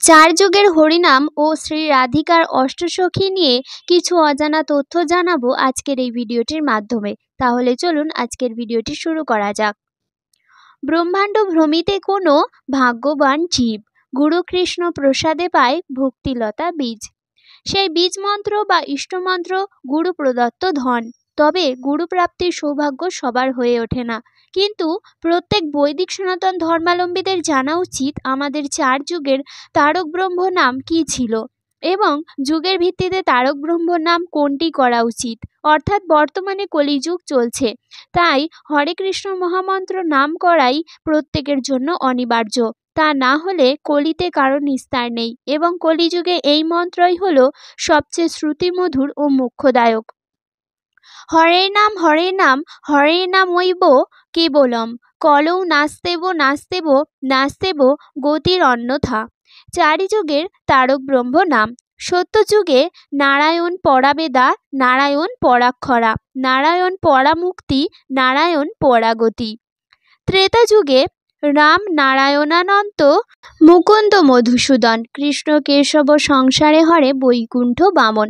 চার যুগের হরিনাম ও শ্রী রাধিকার অষ্টসখী নিয়ে কিছু অজানা তথ্য জানাবো আজকের এই ভিডিওটির মাধ্যমে। তাহলে চলুন আজকের ভিডিওটি শুরু করা যাক। ব্রহ্মাণ্ড ভ্রমিতে কোনো ভাগ্যবান জীব গুরু কৃষ্ণ প্রসাদে পায় ভক্তিলতা বীজ। সেই বীজ মন্ত্র বা ইষ্টমন্ত্র গুরু প্রদত্ত ধন। তবে গুরু প্রাপ্তির সৌভাগ্য সবার হয়ে ওঠে না, কিন্তু প্রত্যেক বৈদিক সনাতন ধর্মাবলম্বীদের জানা উচিত আমাদের চার যুগের তারক ব্রহ্ম নাম কী ছিল এবং যুগের ভিত্তিতে তারক ব্রহ্ম নাম কোনটি করা উচিত। অর্থাৎ বর্তমানে কলিযুগ চলছে, তাই হরে কৃষ্ণ মহামন্ত্র নাম করাই প্রত্যেকের জন্য অনিবার্য। তা না হলে কলিতে কারো নিস্তার নেই এবং কলিযুগে এই মন্ত্রই হলো সবচেয়ে শ্রুতিমধুর ও মুখ্যদায়ক। হরে নাম হরে নাম ঐব কেবলম কলৌ নাস্তেব নাস্তেব নাস্তেব গতির অন্যথা। চারি যুগের তারক ব্রহ্ম নাম। সত্যযুগে নারায়ণ পরাবেদা, নারায়ণ পরাক্ষরা, নারায়ণ পরামুক্তি, নারায়ণ পরাগতি। ত্রেতা যুগে রাম নারায়ণানন্ত, মুকুন্দ মধুসূদন, কৃষ্ণ কেশব সংসারে হরে বৈকুণ্ঠ বামন।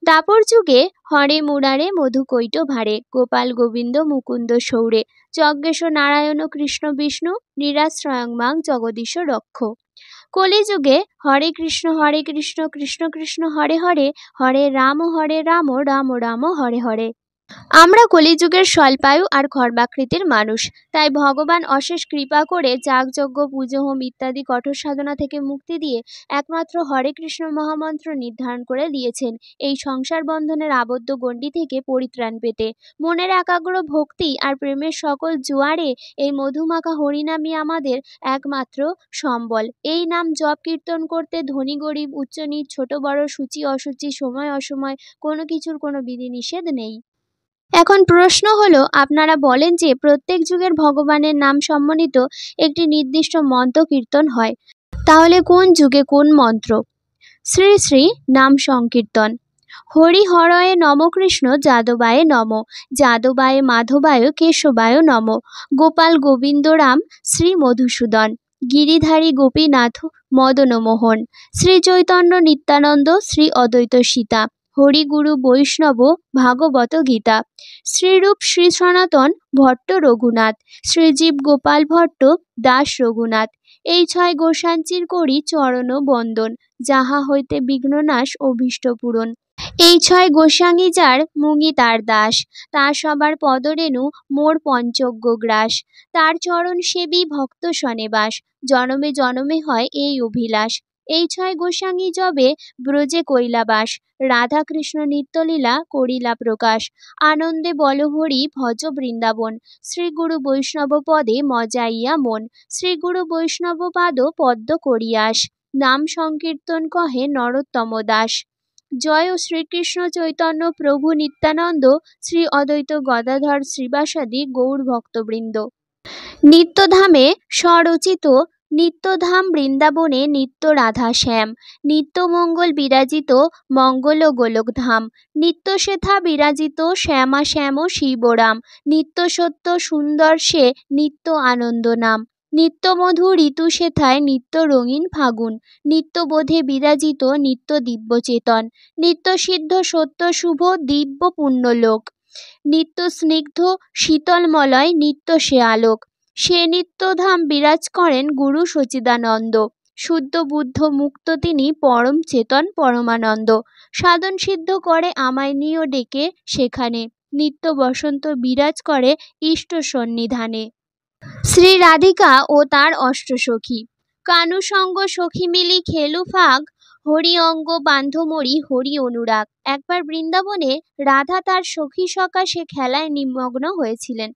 দাপর যুগে হরে মুরারে মধুকৈট ভারে, গোপাল গোবিন্দ মুকুন্দ সৌরে, যজ্ঞেশ নারায়ণ কৃষ্ণ বিষ্ণু, নিরাশ্রয়ং মাং জগদীশ রক্ষ। কলিযুগে হরে কৃষ্ণ কৃষ্ণ কৃষ্ণ হরে হরে, হরে রাম রাম রাম হরে হরে। আমরা কলিযুগের স্বল্পায়ু আর খর্বাকৃতির মানুষ, তাই ভগবান অশেষ কৃপা করে যাগযজ্ঞ পুজো হোম ইত্যাদি কঠোর সাধনা থেকে মুক্তি দিয়ে একমাত্র হরে কৃষ্ণ মহামন্ত্র নির্ধারণ করে দিয়েছেন এই সংসার বন্ধনের আবদ্ধ গণ্ডি থেকে পরিত্রাণ পেতে। মনের একাগ্র ভক্তি আর প্রেমের সকল জোয়ারে এই মধুমাখা হরিনামই আমাদের একমাত্র সম্বল। এই নাম জপ কীর্তন করতে ধনী গরিব, উচ্চ নীচ, ছোট বড়, সূচি অসুচি, সময় অসময় কোনো কিছুর কোনো বিধিনিষেধ নেই। এখন প্রশ্ন হলো, আপনারা বলেন যে প্রত্যেক যুগের ভগবানের নাম সম্বলিত একটি নির্দিষ্ট মন্ত্র কীর্তন হয়, তাহলে কোন যুগে কোন মন্ত্র? শ্রী শ্রী নাম সংকীর্তন। হরি হরয়ে নম, কৃষ্ণ যাদবায় নম, যাদবায় মাধবায় কেশবায় নম, গোপাল গোবিন্দ রাম শ্রী মধুসূদন, গিরিধারী গোপীনাথ মদন মোহন, শ্রী চৈতন্য নিত্যানন্দ শ্রী অদ্বৈত সীতা, হরি গুরু বৈষ্ণব ভাগবত গীতা, শ্রীরূপ শ্রী সনাতন ভট্ট রঘুনাথ, শ্রীজীব গোপাল ভট্ট দাস রঘুনাথ। এই ছয় গোসাঞ্চির করি চরণ বন্দন, যাহা হইতে বিঘ্ননাশ অভীষ্ট পূরণ। এই ছয় গোসাঙ্গী যার মুঙি তার দাস, তার সবার পদরেণু মোর পঞ্চজ্ঞ গ্রাস, তার চরণ সেবী ভক্ত সনেবাস, জনমে জনমে হয় এই অভিলাষ। এই ছয় গোসাঙ্গী যবে ব্রজে কৈলাবাস, রাধা কৃষ্ণ নিত্যলীলা করিলা প্রকাশ, আনন্দে বল হরি ভজ বৃন্দাবন, শ্রী গুরু বৈষ্ণব পদে মজাইয়া মন, শ্রী গুরু বৈষ্ণব পাদ পদ্ম করিয়াস, নাম সংকীর্তন কহে নরোত্তম দাস। জয় শ্রীকৃষ্ণ চৈতন্য প্রভু নিত্যানন্দ, শ্রী অদ্বৈত গদাধর শ্রীবাসাদি গৌর ভক্তবৃন্দ। নিত্যধামে স্বরচিত, নিত্যধাম বৃন্দাবনে নিত্য রাধা শ্যাম, নিত্য মঙ্গল বিরাজিত মঙ্গল গোলকধাম, নিত্য সেথা বিরাজিত শ্যামা শ্যাম শিবরাম, নিত্য সত্য সুন্দর সে নিত্য আনন্দ নাম, নিত্য মধু ঋতু সেথায় নিত্য রঙিন ফাগুন, নিত্য বোধে বিরাজিত নিত্য দিব্য চেতন, নিত্য সিদ্ধ সত্য শুভ দিব্য পুণ্যলোক, নিত্য স্নিগ্ধ শীতলমলয় নিত্য সে আলোক। সে নিত্যধাম বিরাজ করেন গুরু সচিদানন্দ, শুদ্ধ বুদ্ধ মুক্ত তিনি পরম চেতন পরমানন্দ, সাধন সিদ্ধ করে আমায় নিয় ডেকে সেখানে, নিত্য বসন্ত বিরাজ করে ইষ্ট সন্নিধানে। শ্রী রাধিকা ও তার অষ্টসখী। কানু সঙ্গ সখী মিলি খেলু ফাগ, হরি অঙ্গ বান্ধ মরি হরি অনুরাগ। একবার বৃন্দাবনে রাধা তার সখী সকাশে খেলায় নিমগ্ন হয়েছিলেন।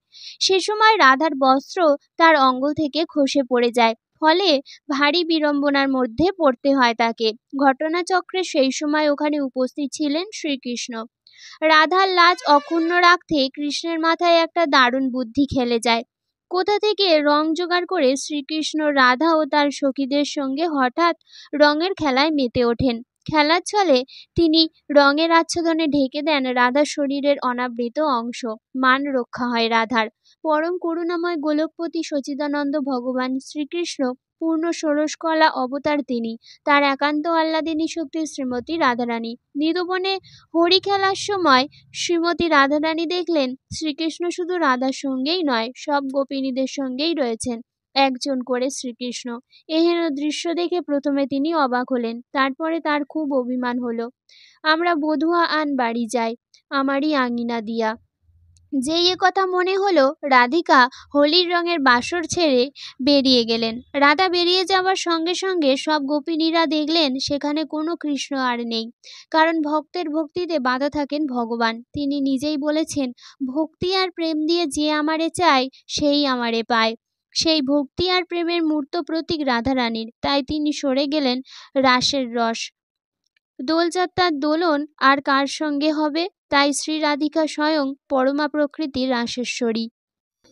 সে সময় রাধার বস্ত্র তার অঙ্গ থেকে খসে পড়ে যায়, ফলে ভারী বিড়ম্বনার মধ্যে পড়তে হয় তাকে। ঘটনাচক্রে সেই সময় ওখানে উপস্থিত ছিলেন শ্রীকৃষ্ণ। রাধার লাজ অক্ষুণ্ণ রাখতে কৃষ্ণের মাথায় একটা দারুণ বুদ্ধি খেলে যায়। কোথা থেকে রং জোগাড় করে শ্রীকৃষ্ণ রাধা ও তার সখীদের সঙ্গে হঠাৎ রঙের খেলায় মেতে ওঠেন। খেলার ছলে তিনি রঙের আচ্ছাদনে ঢেকে দেন রাধার শরীরের অনাবৃত অংশ। মান রক্ষা হয় রাধার। পরম করুণাময় গোলকপতি সচিদানন্দ ভগবান শ্রীকৃষ্ণ পূর্ণ ষোড়শকলা অবতার তিনি। তার একান্ত আহ্লাদিনী শক্তি শ্রীমতী রাধারানী। নিধুবনে হরি খেলার সময় শ্রীমতী রাধারানী দেখলেন শ্রীকৃষ্ণ শুধু রাধার সঙ্গেই নয়, সব গোপিনীদের সঙ্গেই রয়েছেন একজন করে শ্রীকৃষ্ণ। এহেন দৃশ্য দেখে প্রথমে তিনি অবাক হলেন, তারপরে তার খুব অভিমান হলো। আমরা বধূয়া আন বাড়ি যাই, আমারই আঙিনা দিয়া। যেই এ কথা মনে হলো, রাধিকা হোলির রঙের বাসর ছেড়ে বেরিয়ে গেলেন। রাধা বেরিয়ে যাওয়ার সঙ্গে সঙ্গে সব গোপিনীরা দেখলেন সেখানে কোনো কৃষ্ণ আর নেই। কারণ ভক্তের ভক্তিতে বাধা থাকেন ভগবান। তিনি নিজেই বলেছেন, ভক্তি আর প্রেম দিয়ে যে আমারে চায় সেই আমারে পায়। সেই ভক্তি আর প্রেমের মূর্ত প্রতীক রাধারানীর। তাই তিনি সরে গেলেন রাসের রস। দোলযাত্রার দোলন আর কার সঙ্গে হবে? তাই শ্রী রাধিকা স্বয়ং পরমা প্রকৃতির রাসেশ্বরী।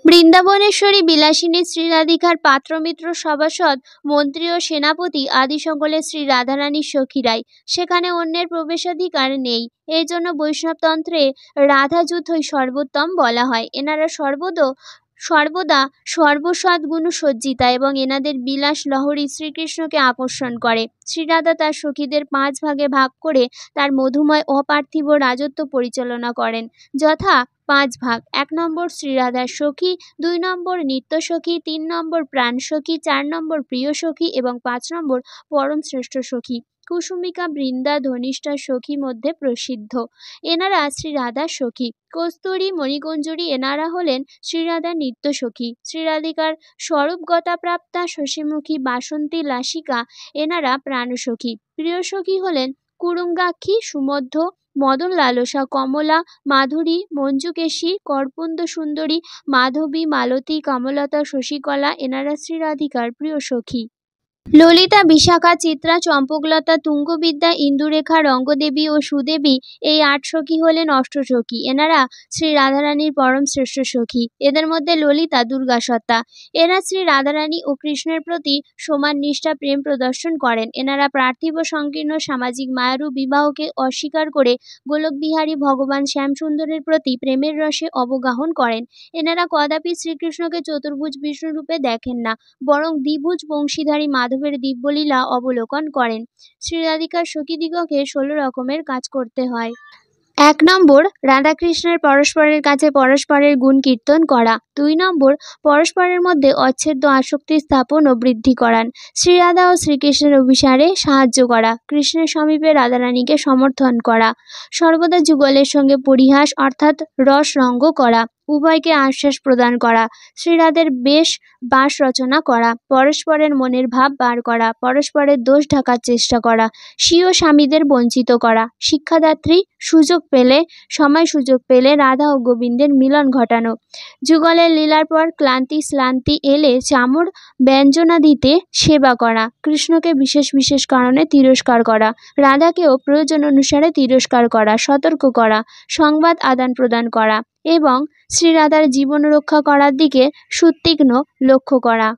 বৃন্দাবনেশ্বরী বিলাসিনী শ্রী রাধিকার পাত্রমিত্র সভাসদ মন্ত্রী ও সেনাপতি আদি সকলে শ্রী রাধারানীর সখীরাই। সেখানে অন্যের প্রবেশাধিকার নেই। এই জন্য বৈষ্ণবতন্ত্রে রাধাযুথই সর্বোত্তম বলা হয়। এনারা সর্বদা সর্বসদ্গুণ সজ্জিতা এবং এনাদের বিলাস লহরী শ্রীকৃষ্ণকে আকর্ষণ করে। শ্রীরাধা তার সখীদের 5 ভাগে ভাগ করে তার মধুময় অপার্থিব রাজত্ব পরিচালনা করেন। যথা 5 ভাগ: 1 নম্বর শ্রীরাধার সখী, 2 নম্বর নিত্য সখী, 3 নম্বর প্রাণ সখী, 4 নম্বর প্রিয় সখী এবং 5 নম্বর পরম শ্রেষ্ঠ সখী। কুসুমিকা, বৃন্দা, ধনিষ্ঠা সখী মধ্যে প্রসিদ্ধ। এনারা শ্রীরাধার সখী। কস্তুরী, মণিকুঞ্জরী এনারা হলেন শ্রীরাধার নিত্য সখী। শ্রীরাধিকার স্বরূপগতা প্রাপ্তা শশীমুখী, বাসন্তী, লাসিকা এনারা প্রাণসখী। প্রিয় সখী হলেন কুরুঙ্গাক্ষী, সুমধ্য, মদন লালসা, কমলা, মাধুরী, মঞ্জুকেশী, কর্পুন্দ সুন্দরী, মাধবী, মালতী, কমলতা, শশীকলা এনারা শ্রীরাধিকার প্রিয় সখী। ললিতা, বিশাখা, চিত্রা, চম্পকলতা, তুঙ্গবিদ্যা, ইন্দুরেখা, রঙ্গদেবী ও সুদেবী এই 8 সখী হলেন অষ্টসখী। এনারা শ্রী রাধারানীর পরম শ্রেষ্ঠ সখী। এদের মধ্যে ললিতা দুর্গাসত্তা। এরা শ্রী রাধারানী ও কৃষ্ণের প্রতি সমান নিষ্ঠা প্রেম প্রদর্শন করেন। এনারা পার্থিব সংকীর্ণ সামাজিক মায়ারূপ বিবাহকে অস্বীকার করে গোলকবিহারী ভগবান শ্যামসুন্দরের প্রতি প্রেমের রসে অবগাহন করেন। এনারা কদাপি শ্রীকৃষ্ণকে চতুর্ভুজ বিষ্ণু রূপে দেখেন না, বরং দ্বিভুজ বংশীধারী মাধবের দিব্যলীলা অবলোকন করেন। শ্রীরাধিকার সখীদিগকে 16 রকমের কাজ করতে হয়। 1 নম্বর রাধাকৃষ্ণের পরস্পরের কাছে পরস্পরের গুণ কীর্তন করা। 2 নম্বর পরস্পরের মধ্যে অচ্ছেদ্য আসক্তি স্থাপন ও বৃদ্ধি করান। শ্রীরাধা ও শ্রীকৃষ্ণের অভিসারে সাহায্য করা। কৃষ্ণের সমীপে রাধারানীকে সমর্থন করা। সর্বদা যুগলের সঙ্গে পরিহাস অর্থাৎ রসরঙ্গ করা। উভয়কে আশ্বাস প্রদান করা। শ্রীরাধের বাস রচনা করা। পরস্পরের মনের ভাব বার করা। পরস্পরের দোষ ঢাকার চেষ্টা করা। স্বীয় স্বামীদের বঞ্চিত করা। শিক্ষাদাত্রী সময় সুযোগ পেলে রাধা ও গোবিন্দের মিলন ঘটানো। যুগলের লীলার পর ক্লান্তি শ্লান্তি এলে চামর ব্যঞ্জনা দিতে সেবা করা। কৃষ্ণকে বিশেষ বিশেষ কারণে তিরস্কার করা। রাধাকেও প্রয়োজন অনুসারে তিরস্কার করা, সতর্ক করা, সংবাদ আদান প্রদান করা এবং শ্রীরাধার জীবন রক্ষা করার দিকে সুতীক্ষ্ণ লক্ষ্য করা।